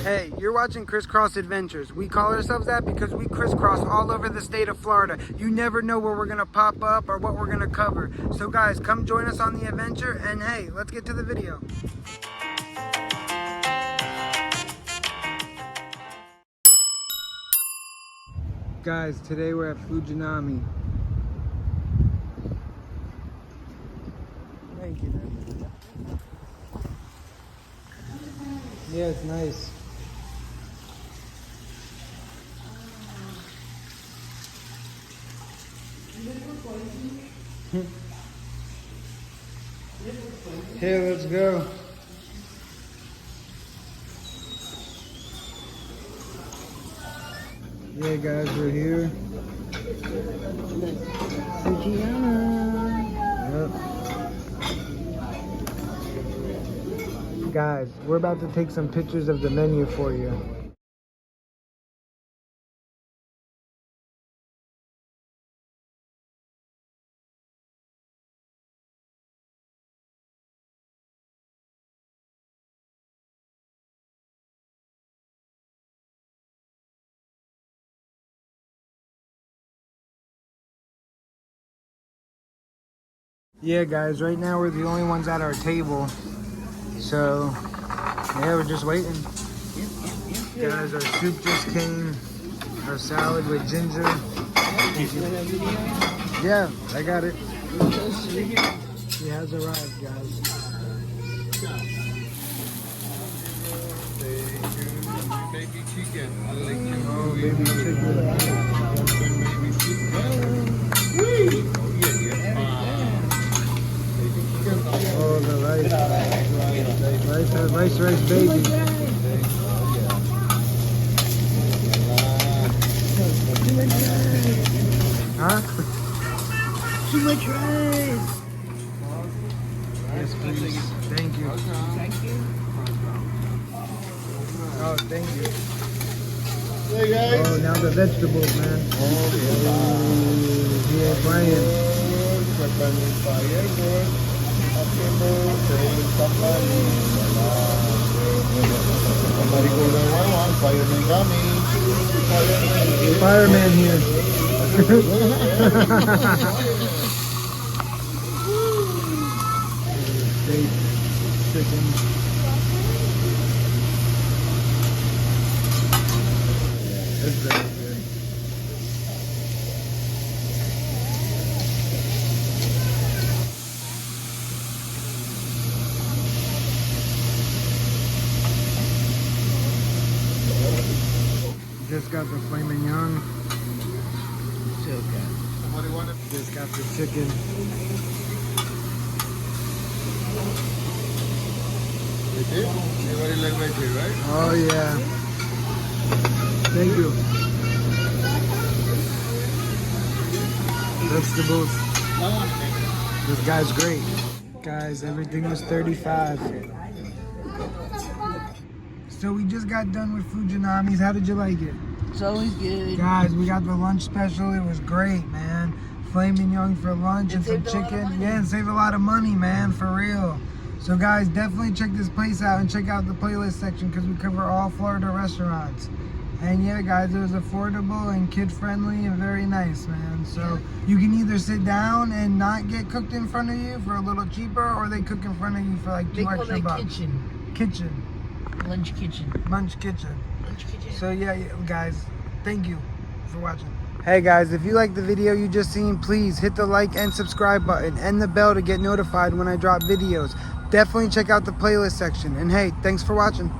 Hey, you're watching Crisscross Adventures. We call ourselves that because we crisscross all over the state of Florida. You never know where we're gonna pop up or what we're gonna cover. So guys, come join us on the adventure, and hey, let's get to the video. Guys, today we're at Fujiyama. Thank you, man. Yeah, it's nice. Here, let's go. Yeah, guys, we're here. Fujiyama. Yep. Guys, we're about to take some pictures of the menu for you. Yeah, guys, right now we're the only ones at our table. So, yeah, we're just waiting. Yep. Guys, our soup just came. Our salad with ginger. Yeah, I got it. He has arrived, guys. Baby chicken. Oh, baby chicken. Oh, the rice. Rice, baby. Huh? Too much rice. Yes, please. Thank you. Thank you. Oh, thank you. Hey guys. Oh, now the vegetables, man. He ain't playing. Fireman here. Steak, chicken. That's very good. Just got the filet mignon. So good. Just got the chicken. Everybody like veggie, right? Oh yeah. Thank you. Vegetables. This guy's great. Guys, everything was 35. So we just got done with Fujiyama's. How did you like it? It's always good. Guys, we got the lunch special. It was great, man. Filet mignon for lunch and some chicken. Yeah, and save a lot of money, man, for real. So guys, definitely check this place out and check out the playlist section because we cover all Florida restaurants. And yeah, guys, it was affordable and kid-friendly and very nice, man. So you can either sit down and not get cooked in front of you for a little cheaper, or they cook in front of you for like $2 extra bucks. Kitchen. Lunch kitchen. Lunch kitchen. Lunch kitchen. So yeah, guys, thank you for watching. Hey guys, if you like the video you just seen, please hit the like and subscribe button and the bell to get notified when I drop videos. Definitely check out the playlist section. And hey, thanks for watching.